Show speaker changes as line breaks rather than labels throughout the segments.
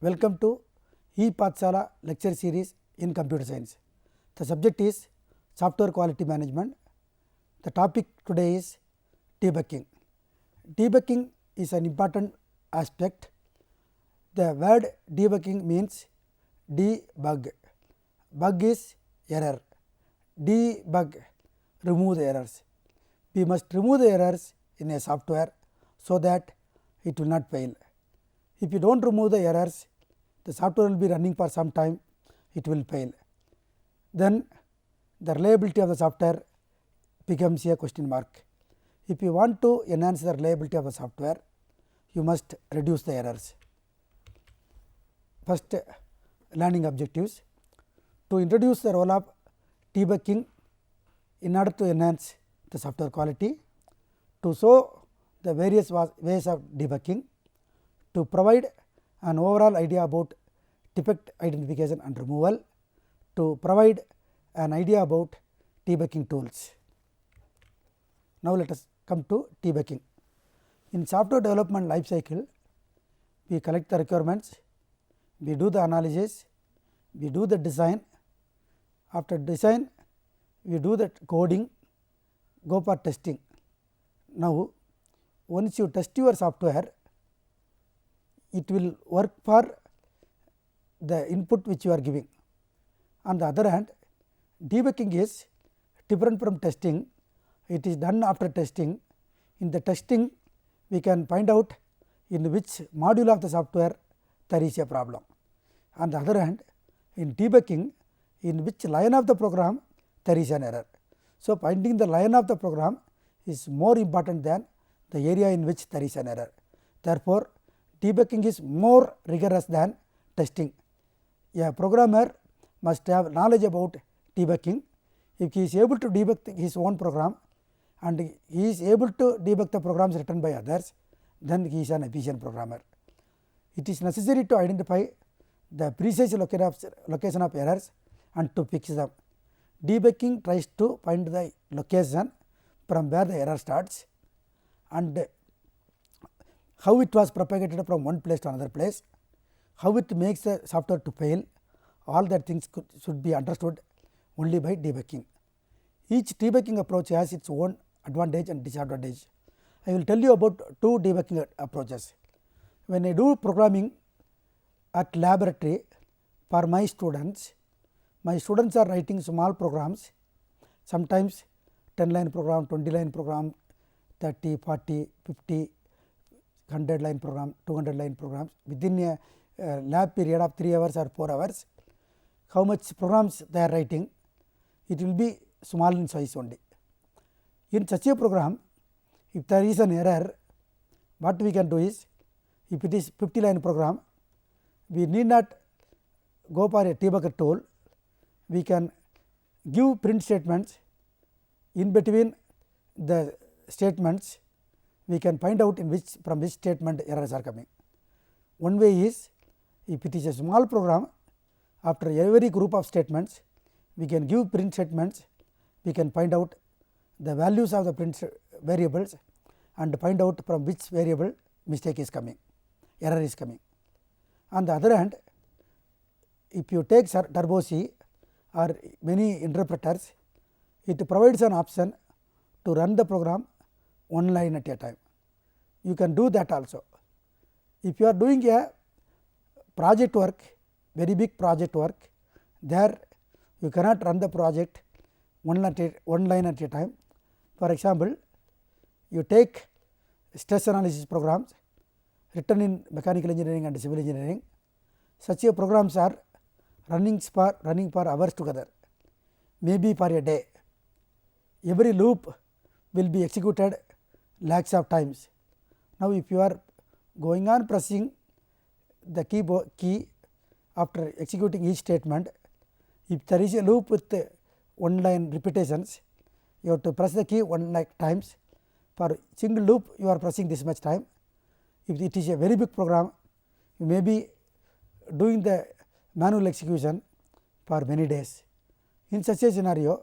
Welcome to ePathshala lecture series in computer science. The subject is software quality management. The topic today is debugging. Debugging is an important aspect. The word debugging means debug. Bug is error. Debug, remove the errors. We must remove the errors in a software so that it will not fail. If you do not remove the errors, the software will be running for some time, it will fail. Then the reliability of the software becomes a question mark. If you want to enhance the reliability of the software, you must reduce the errors. First, learning objectives. To introduce the role of debugging in order to enhance the software quality, to show the various ways of debugging, to provide an overall idea about defect identification and removal, to provide an idea about debugging tools. Now, let us come to debugging. In software development life cycle, we collect the requirements, we do the analysis, we do the design. After design, we do the coding, go for testing. Now, once you test your software, it will work for the input which you are giving. On the other hand, debugging is different from testing. It is done after testing. In the testing, we can find out in which module of the software there is a problem. On the other hand, in debugging, in which line of the program there is an error. So, finding the line of the program is more important than the area in which there is an error. Therefore, debugging is more rigorous than testing. A programmer must have knowledge about debugging. If he is able to debug his own program and he is able to debug the programs written by others, then he is an efficient programmer. It is necessary to identify the precise location of errors and to fix them. Debugging tries to find the location from where the error starts and how it was propagated from one place to another place, how it makes the software to fail, all that things should be understood only by debugging. Each debugging approach has its own advantage and disadvantage. I will tell you about two debugging approaches. When I do programming at laboratory for my students are writing small programs, sometimes 10-line program, 20-line program, 30, 40, 50, 100-line program, 200-line programs within a lab period of 3 hours or 4 hours. How much programs they are writing? It will be small in size only. In such a program, if there is an error, what we can do is, if it is 50-line program, we need not go for a debugger tool. We can give print statements. In between the statements, we can find out from which statement errors are coming. One way is, if it is a small program, after every group of statements, we can give print statements, we can find out the values of the print variables and find out from which variable mistake is coming, error is coming. On the other hand, if you take Turbo C or many interpreters, it provides an option to run the program one line at a time. You can do that also. If you are doing a project work, very big project work, there you cannot run the project one line at a time. For example, you take stress analysis programs written in mechanical engineering and civil engineering. Such a programs are running for hours together, maybe for a day. Every loop will be executed lakhs of times. Now, if you are going on pressing the key after executing each statement, if there is a loop with one line repetitions, you have to press the key 1 lakh times. For single loop, you are pressing this much time. If it is a very big program, you may be doing the manual execution for many days. In such a scenario,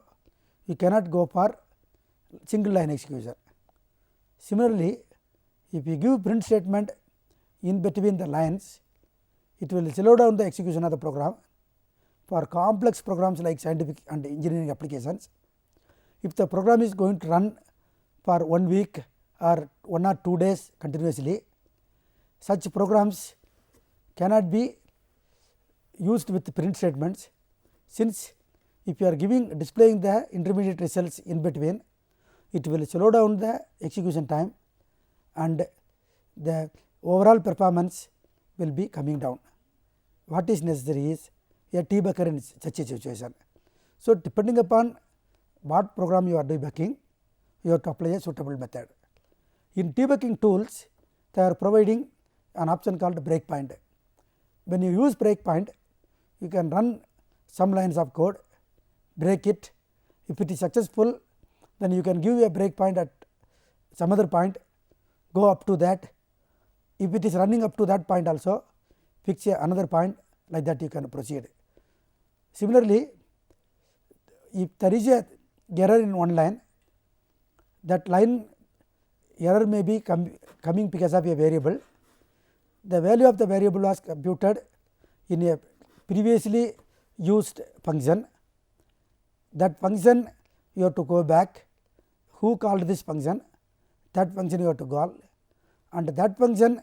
you cannot go for single line execution. Similarly, if you give print statement in between the lines, it will slow down the execution of the program for complex programs like scientific and engineering applications. If the program is going to run for 1 week or 1 or 2 days continuously, such programs cannot be used with print statements, since if you are displaying the intermediate results in between, it will slow down the execution time and the overall performance will be coming down. What is necessary is a debugger in such a situation. So, depending upon what program you are debugging, you have to apply a suitable method. In debugging tools, they are providing an option called breakpoint. When you use breakpoint, you can run some lines of code, break it. If it is successful, then you can give a breakpoint at some other point, go up to that. If it is running up to that point also, fix another point, like that you can proceed. Similarly, if there is a error in one line, that line error may be coming because of a variable. The value of the variable was computed in a previously used function. That function you have to go back, who called this function, that function you have to call, and that function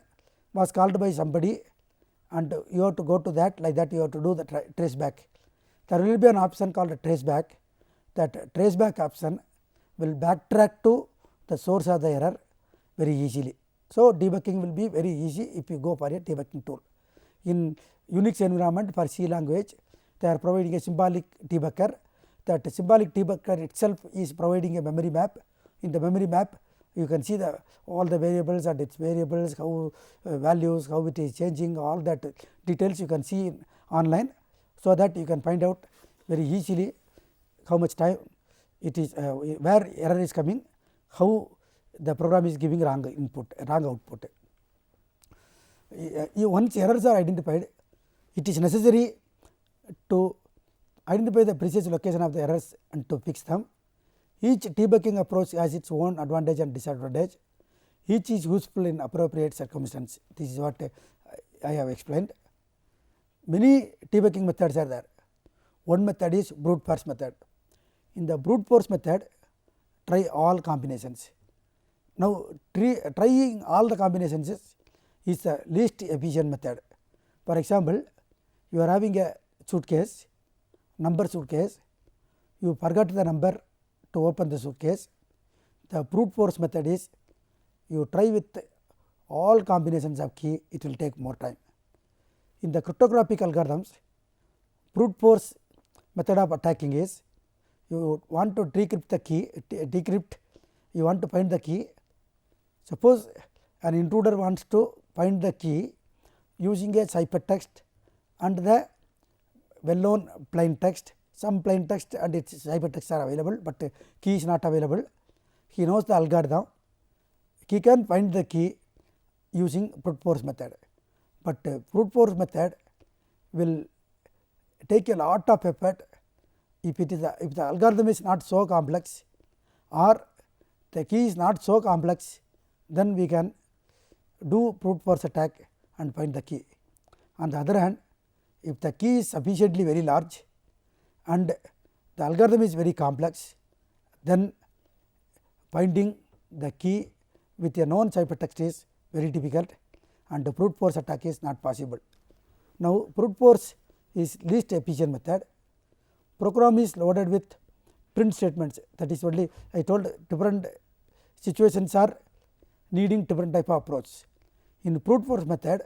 was called by somebody, and you have to go to that, like that you have to do the traceback. There will be an option called traceback. That traceback option will backtrack to the source of the error very easily. So, debugging will be very easy if you go for a debugging tool. In Unix environment for C language, they are providing a symbolic debugger. That symbolic debugger itself is providing a memory map. In the memory map, you can see all the variables and its variables, how values, how it is changing, all that details you can see online. So, that you can find out very easily how much time it is, where error is coming, how the program is giving wrong input, wrong output. Once errors are identified, it is necessary to identify the precise location of the errors and to fix them. Each debugging approach has its own advantage and disadvantage. Each is useful in appropriate circumstances. This is what I have explained. Many debugging methods are there. One method is brute force method. In the brute force method, try all combinations. Now, trying all the combinations is the least efficient method. For example, you are having a suitcase, number suitcase, you forgot the number to open the suitcase. The brute force method is you try with all combinations of key, it will take more time. In the cryptographic algorithms, brute force method of attacking is you want to decrypt the key, you want to find the key. Suppose an intruder wants to find the key using a ciphertext and the well known plain text. Some plain text and its ciphertext are available, but key is not available. He knows the algorithm, he can find the key using brute force method, but brute force method will take a lot of effort if the algorithm is not so complex or the key is not so complex, then we can do brute force attack and find the key. On the other hand, if the key is sufficiently very large and the algorithm is very complex, then finding the key with a known ciphertext is very difficult and the brute force attack is not possible. Now, brute force is least efficient method. Program is loaded with print statements, that is only I told different situations are needing different type of approach. In brute force method,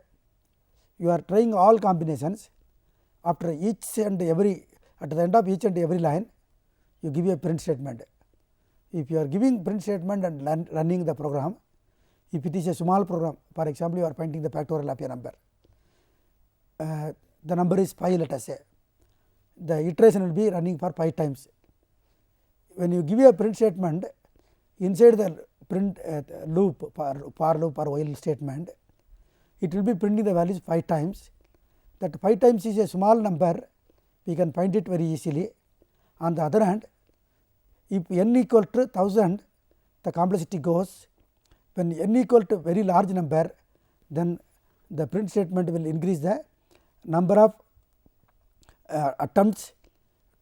you are trying all combinations. After each and every, at the end of each and every line, you give a print statement. If you are giving print statement and running the program, if it is a small program, for example, you are finding the factorial of a number, the number is 5, let us say, the iteration will be running for 5 times. When you give a print statement, inside the print loop, for loop or while statement, it will be printing the values 5 times. That 5 times is a small number, we can find it very easily. On the other hand, if n equal to 1000, the complexity goes. When n equal to very large number, then the print statement will increase the number of attempts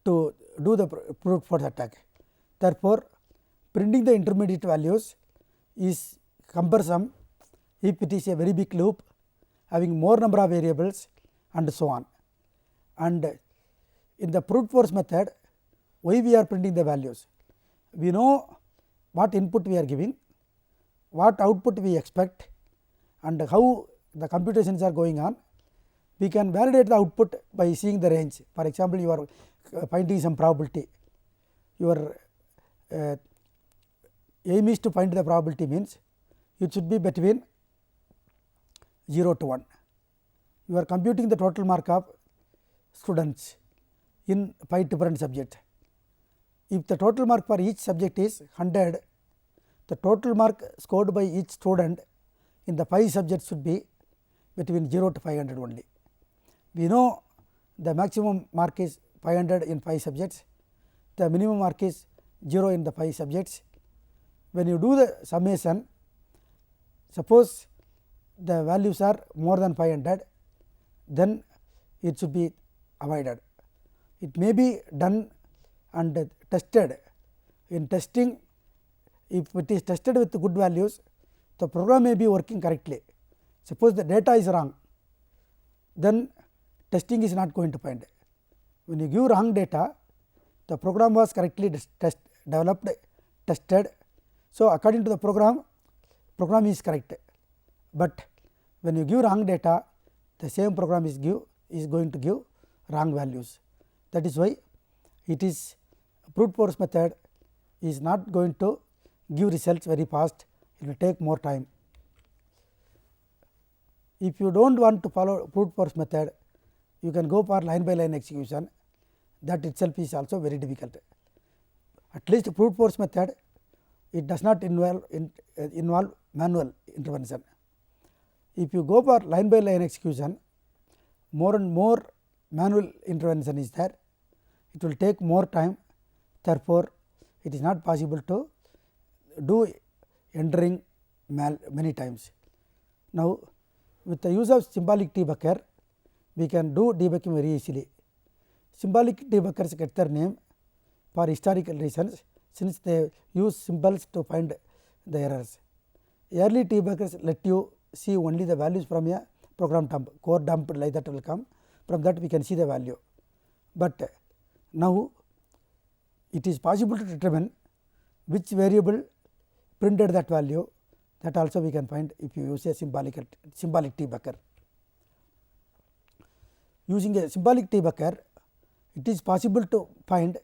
to do the brute force attack. Therefore, printing the intermediate values is cumbersome if it is a very big loop having more number of variables and so on. And in the brute force method, why we are printing the values? We know what input we are giving, what output we expect, and how the computations are going on. We can validate the output by seeing the range. For example, you are finding some probability. Your aim is to find the probability, means it should be between 0 to 1. You are computing the total mark of students in 5 different subjects. If the total mark for each subject is 100, the total mark scored by each student in the 5 subjects should be between 0 to 500 only. We know the maximum mark is 500 in 5 subjects, the minimum mark is 0 in the 5 subjects. When you do the summation, suppose the values are more than 500, then it should be avoided. It may be done and tested. In testing, if it is tested with good values, the program may be working correctly. Suppose the data is wrong, then testing is not going to find. When you give wrong data, the program was correctly developed, tested. So, according to the program is correct, but when you give wrong data, the same program is going to give wrong values. That is why it is brute force method is not going to give results very fast, it will take more time. If you do not want to follow brute force method, you can go for line by line execution. That itself is also very difficult. At least brute force method, it does not involve manual intervention. If you go for line by line execution, more and more manual intervention is there, it will take more time. Therefore, it is not possible to do entering many times. Now, with the use of symbolic debugger, we can do debugging very easily. Symbolic debuggers get their name for historical reasons, since they use symbols to find the errors. Early debuggers let you see only the values from a program dump, code dump like that will come, from that we can see the value. But now it is possible to determine which variable printed that value, that also we can find if you use a symbolic debugger. Using a symbolic debugger, it is possible to find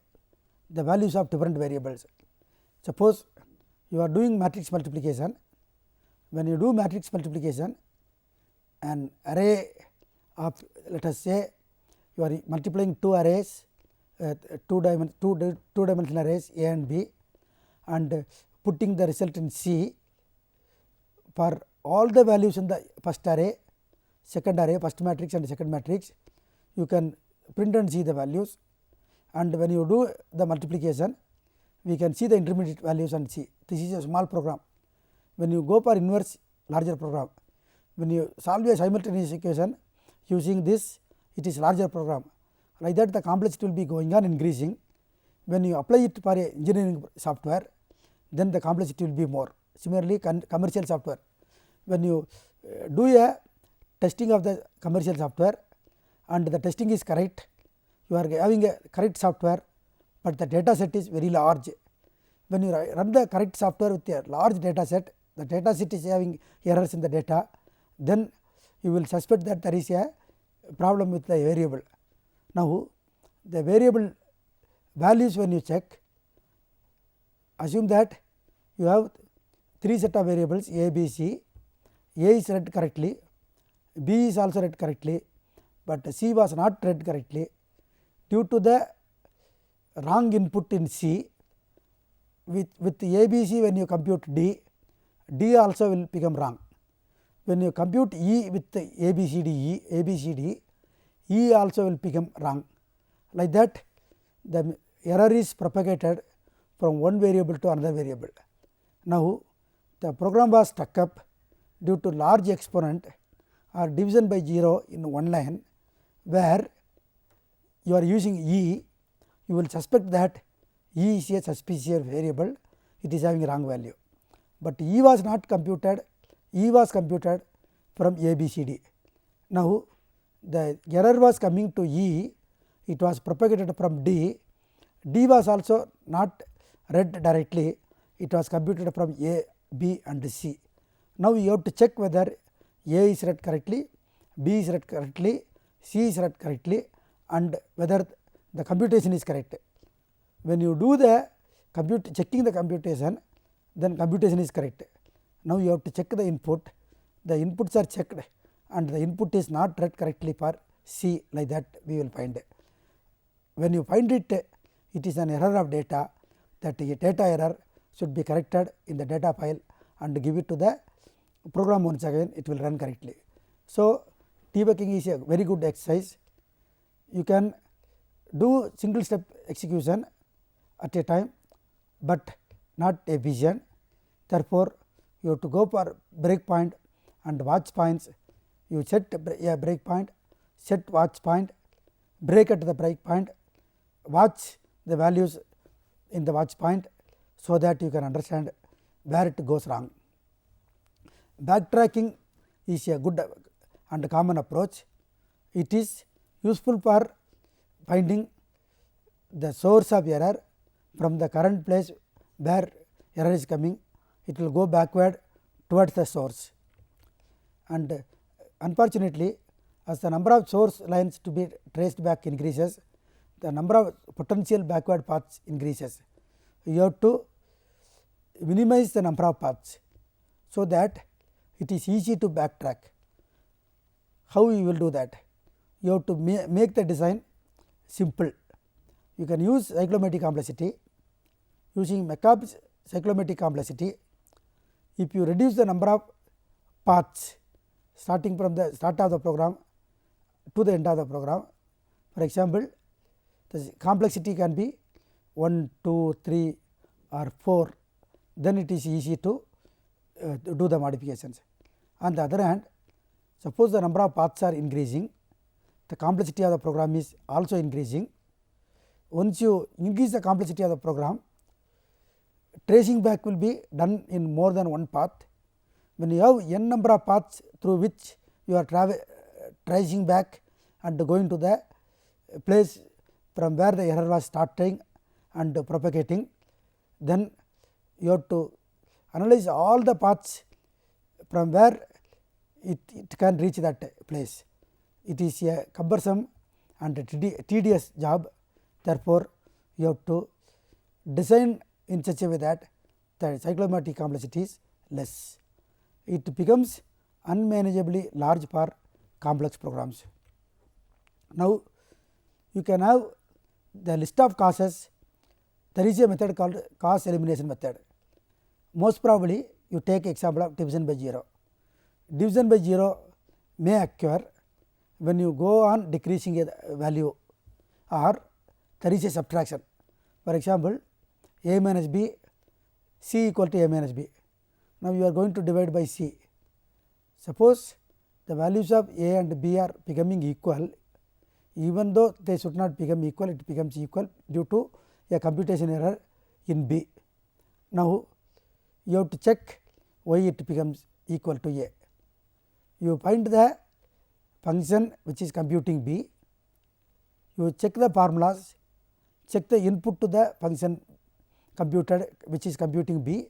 the values of different variables. Suppose you are doing matrix multiplication. When you do matrix multiplication, an array of, let us say, you are multiplying two arrays, two dimensional arrays A and B, and putting the result in C. For all the values in the first array, second array, first matrix and second matrix, you can print and see the values, and when you do the multiplication, we can see the intermediate values and see. This is a small program. When you go for inverse, larger program, when you solve a simultaneous equation using this, it is larger program. Like that, the complexity will be going on increasing. When you apply it for a engineering software, then the complexity will be more. Similarly, commercial software, when you do a testing of the commercial software and the testing is correct, you are having a correct software, but the data set is very large. When you run the correct software with a large data set, the data set is having errors in the data, then you will suspect that there is a problem with the variable. Now, the variable values, when you check, assume that you have 3 set of variables A, B, C. A is read correctly, B is also read correctly, but C was not read correctly. Due to the wrong input in C, with A, B, C, when you compute D, D also will become wrong. When you compute E with A, B, C, D, E also will become wrong. Like that, the error is propagated from one variable to another variable. Now, the program was stuck up due to large exponent or division by 0 in one line. where you are using E, you will suspect that E is a suspicious variable, it is having a wrong value, but E was not computed, E was computed from A, B, C, D. Now, the error was coming to E, it was propagated from D, D was also not read directly, it was computed from A, B and C. Now, you have to check whether A is read correctly, B is read correctly, C is read correctly and whether the computation is correct. When you do the checking the computation, then computation is correct. Now, you have to check the inputs are checked and the input is not read correctly for C, like that we will find. When you find it, it is an error of data, that a data error should be corrected in the data file and give it to the program once again, it will run correctly. So, debugging is a very good exercise. You can do single step execution at a time, but not efficient. Therefore, you have to go for breakpoint and watch points. You set a breakpoint, set watch point, break at the breakpoint, watch the values in the watch point, so that you can understand where it goes wrong. Backtracking is a good and common approach. It is useful for finding the source of error from the current place where error is coming. It will go backward towards the source, and unfortunately, as the number of source lines to be traced back increases, the number of potential backward paths increases. You have to minimize the number of paths, so that it is easy to backtrack. How you will do that? You have to make the design simple. You can use cyclomatic complexity. Using McCabe's cyclomatic complexity, if you reduce the number of paths starting from the start of the program to the end of the program, for example, the complexity can be 1, 2, 3 or 4, then it is easy to do the modifications. On the other hand, suppose the number of paths are increasing, the complexity of the program is also increasing. Once you increase the complexity of the program, tracing back will be done in more than one path. When you have n number of paths through which you are tracing back and going to the place from where the error was starting and propagating, then you have to analyze all the paths from where it can reach that place. It is a cumbersome and tedious job. Therefore, you have to design in such a way that the cyclomatic complexity is less. It becomes unmanageably large for complex programs. Now, you can have the list of causes. There is a method called cause elimination method. Most probably, you take example of division by 0. Division by 0 may occur when you go on decreasing a value, or there is a subtraction. For example, a minus b, c equal to a minus b. Now, you are going to divide by c. Suppose the values of a and b are becoming equal, even though they should not become equal, it becomes equal due to a computation error in b. Now, you have to check why it becomes equal to a. You find the function which is computing b, you check the formulas, check the input to the function computed which is computing b.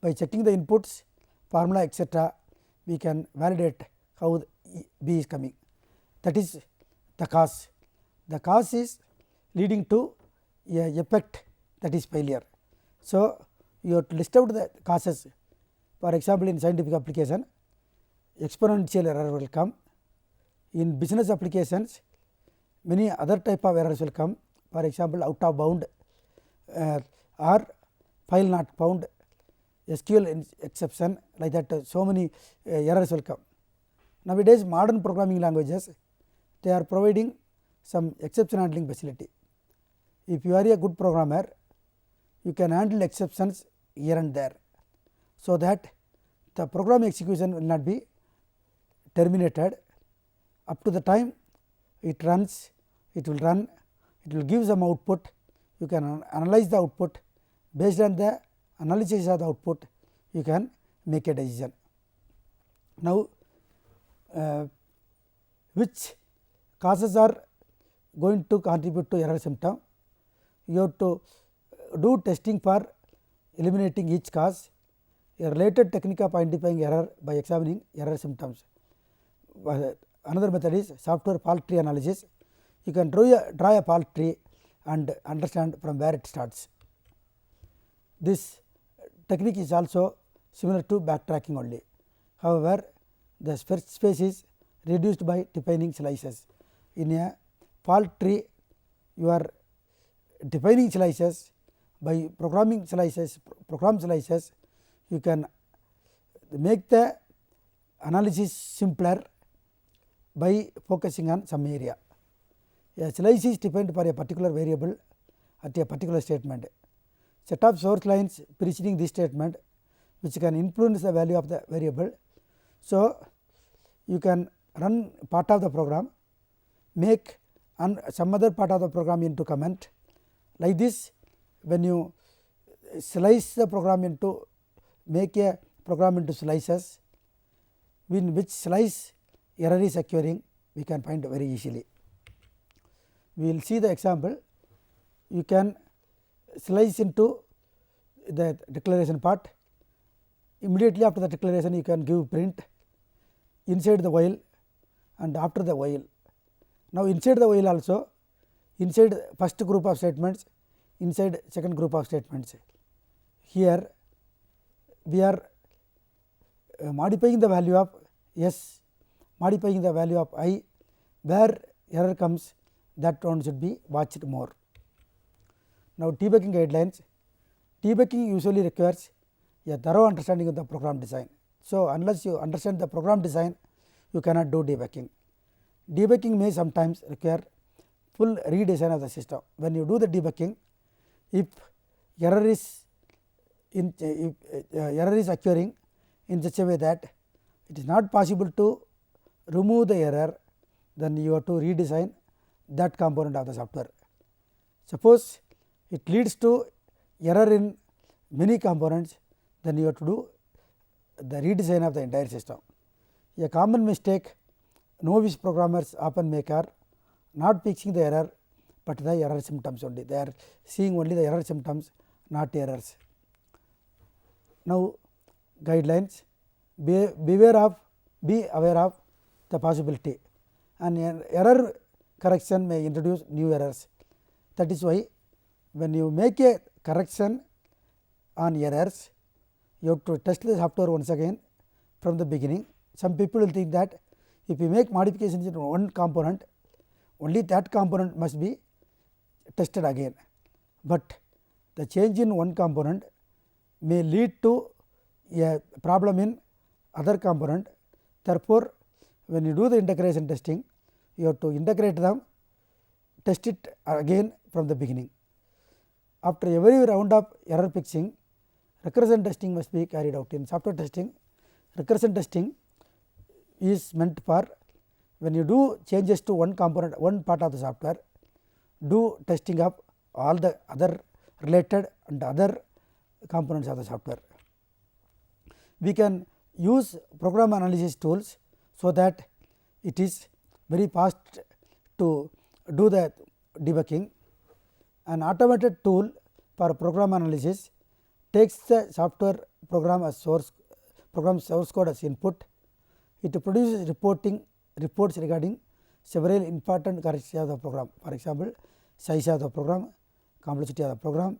By checking the inputs, formula etc., we can validate how b is coming. That is the cause. The cause is leading to a effect, that is failure. So, you have to list out the causes. For example, in scientific application, exponential error will come. In business applications, many other type of errors will come. For example, out of bound or file not found, SQL exception, like that, so many errors will come. Nowadays, modern programming languages, they are providing some exception handling facility. If you are a good programmer, you can handle exceptions here and there, so that the program execution will not be terminated up to the time it runs, it will run, it will give some output, you can analyze the output, based on the analysis of the output you can make a decision. Now, which causes are going to contribute to error symptom? You have to do testing for eliminating each cause, a related technique of identifying error by examining error symptoms. Another method is software fault tree analysis. You can draw a fault tree and understand from where it starts. This technique is also similar to backtracking only. However, the space is reduced by defining slices. In a fault tree, you are defining slices. By programming slices, program slices, you can make the analysis simpler by focusing on some area. A slice is defined for a particular variable at a particular statement. Set of source lines preceding this statement which can influence the value of the variable. So, you can run part of the program, make some other part of the program into comment. Like this, when you slice the program into, make a program into slices, in which slice error is occurring, we can find very easily. We will see the example. You can slice into the declaration part. Immediately after the declaration, you can give print inside the while and after the while. Now, inside the while also, inside first group of statements, inside second group of statements. Here we are modifying the value of s, modifying the value of I, where error comes, that one should be watched more. Now, debugging guidelines. Debugging usually requires a thorough understanding of the program design. So, unless you understand the program design, you cannot do debugging. Debugging may sometimes require full redesign of the system. When you do the debugging, if error is occurring in such a way that it is not possible to remove the error, then you have to redesign that component of the software. Suppose it leads to error in many components, then you have to do the redesign of the entire system. A common mistake novice programmers often make are not fixing the error, but the error symptoms only. They are seeing only the error symptoms, not errors. Now, guidelines. Be aware of the possibility, and error correction may introduce new errors. That is why when you make a correction on errors, you have to test the software once again from the beginning. Some people will think that if you make modifications in one component, only that component must be tested again, but the change in one component may lead to a problem in other component. Therefore, when you do the integration testing, you have to integrate them, test it again from the beginning. After every round of error fixing, recursion testing must be carried out. In software testing, recursion testing is meant for when you do changes to one component, one part of the software, do testing of all the other related and other components of the software. We can use program analysis tools, so that it is very fast to do the debugging. An automated tool for program analysis takes the software program as source code as input. It produces reports regarding several important characteristics of the program. For example, size of the program, complexity of the program,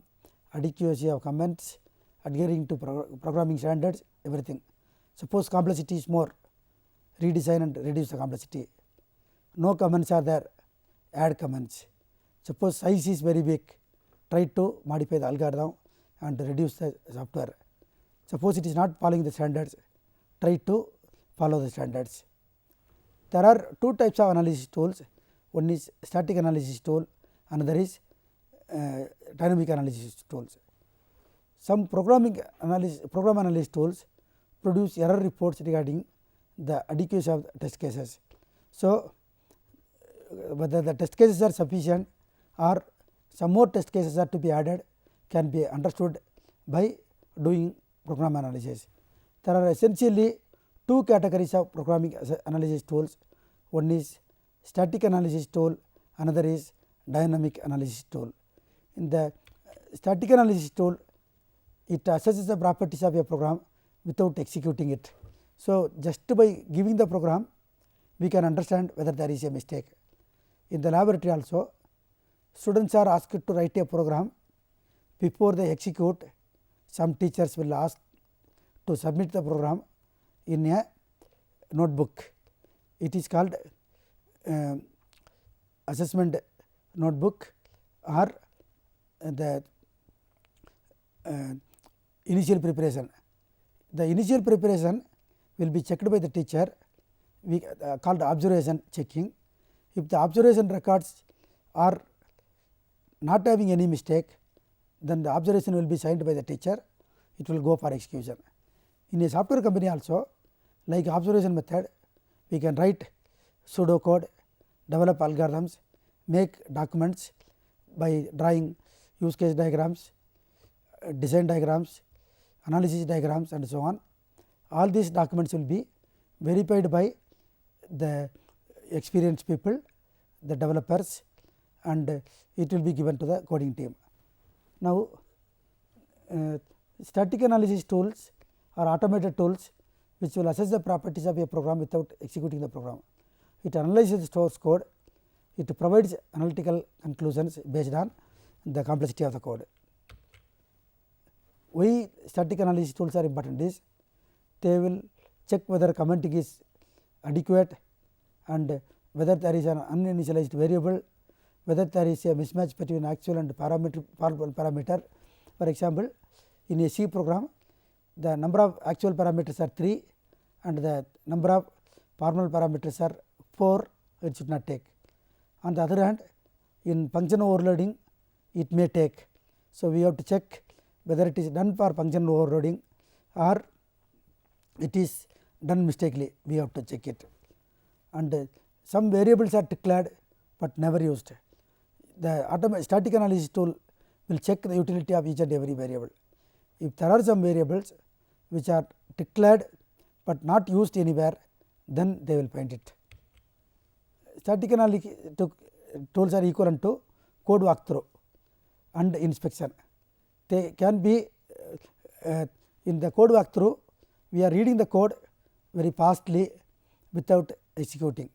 adequacy of comments, adhering to programming standards, everything. Suppose complexity is more, redesign and reduce the complexity. No comments are there, add comments. Suppose size is very big, try to modify the algorithm and reduce the software. Suppose it is not following the standards, try to follow the standards. There are two types of analysis tools. One is static analysis tool, another is dynamic analysis tools. Some program analysis tools produce error reports regarding the adequacy of test cases. So, whether the test cases are sufficient or some more test cases are to be added can be understood by doing program analysis. There are essentially two categories of programming analysis tools. One is static analysis tool, another is dynamic analysis tool. In the static analysis tool, it assesses the properties of a program without executing it. So, just by giving the program, we can understand whether there is a mistake. In the laboratory also, students are asked to write a program. Before they execute, some teachers will ask to submit the program in a notebook. It is called assessment notebook or the initial preparation. The initial preparation will be checked by the teacher, we called observation checking. If the observation records are not having any mistake, then the observation will be signed by the teacher, it will go for execution. In a software company also, like observation method, we can write pseudo code, develop algorithms, make documents by drawing use case diagrams, design diagrams, analysis diagrams and so on. All these documents will be verified by the experienced people, the developers, and it will be given to the coding team. Now, static analysis tools are automated tools which will assess the properties of a program without executing the program. It analyzes the source code, it provides analytical conclusions based on the complexity of the code. Why static analysis tools are important is they will check whether commenting is adequate and whether there is an uninitialized variable, whether there is a mismatch between actual and parameter. For example, in a C program, the number of actual parameters are 3 and the number of formal parameters are 4, it should not take. On the other hand, in function overloading, it may take. So, we have to check whether it is done for function overloading or it is done mistakenly, we have to check it. And some variables are declared, but never used. The static analysis tool will check the utility of each and every variable. If there are some variables which are declared, but not used anywhere, then they will find it. Static analysis tools are equivalent to code walkthrough and inspection. They can be in the code walkthrough, we are reading the code very fastly without executing.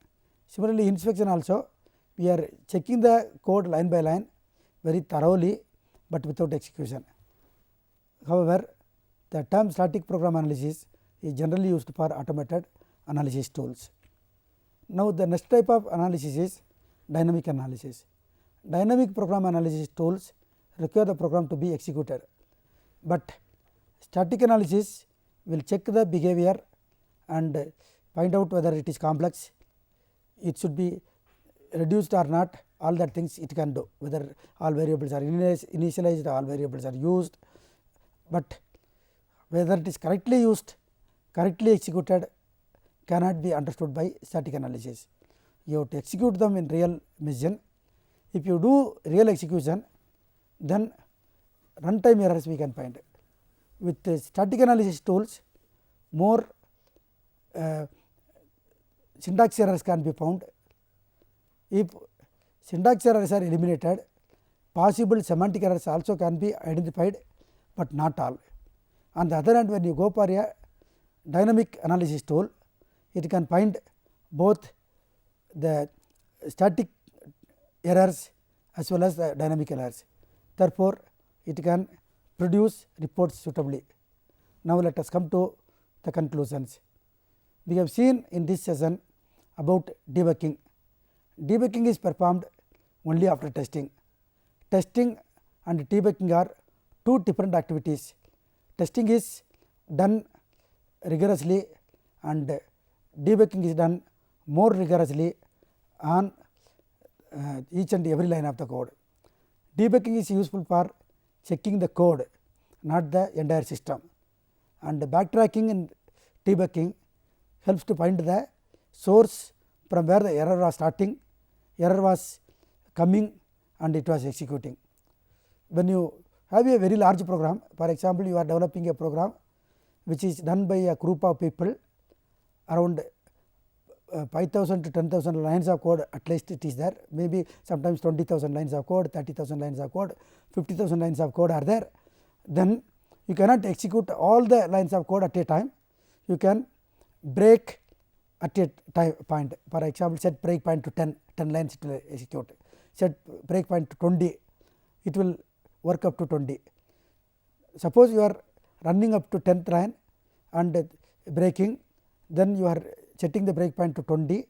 Similarly, inspection also, we are checking the code line by line very thoroughly, but without execution. However, the term static program analysis is generally used for automated analysis tools. Now, the next type of analysis is dynamic analysis. Dynamic program analysis tools require the program to be executed, but static analysis will check the behavior and find out whether it is complex, it should be reduced or not, all that things it can do, whether all variables are initialized, all variables are used, but whether it is correctly used, correctly executed cannot be understood by static analysis. You have to execute them in real machine. If you do real execution, then runtime errors we can find. With the static analysis tools, more syntax errors can be found. If syntax errors are eliminated, possible semantic errors also can be identified, but not all. On the other hand, when you go for a dynamic analysis tool, it can find both the static errors as well as the dynamic errors. Therefore, it can produce reports suitably. Now, let us come to the conclusions. We have seen in this session about debugging. Debugging is performed only after testing. Testing and debugging are two different activities. Testing is done rigorously and debugging is done more rigorously on each and every line of the code. Debugging is useful for checking the code, not the entire system, and backtracking and debugging helps to find the source from where the error was starting error was coming and it was executing. When you have a very large program, for example, you are developing a program which is done by a group of people, around 5,000 to 10,000 lines of code at least it is there, maybe sometimes 20,000 lines of code, 30,000 lines of code, 50,000 lines of code are there. Then you cannot execute all the lines of code at a time, you can break at a time point. For example, set break point to 10 lines it will execute, set break point to 20, it will work up to 20. Suppose you are running up to 10th line and breaking, then you are setting the break point to 20,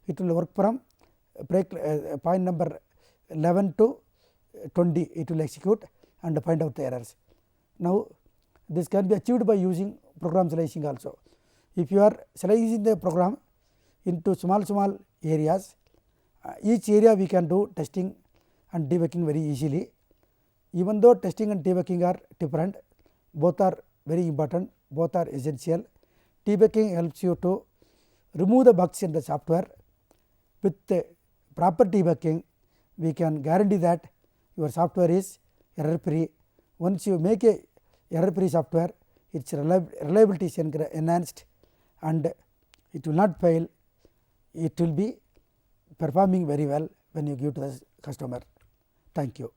it will work from break point number 11 to 20, it will execute and find out the errors. Now, this can be achieved by using program slicing also. If you are slicing the program into small areas, each area we can do testing and debugging very easily. Even though testing and debugging are different, both are very important, both are essential. Debugging helps you to remove the bugs in the software. With the proper debugging, we can guarantee that your software is error free. Once you make a error free software, its reliability is enhanced and it will not fail, it will be performing very well when you give to the customer. Thank you.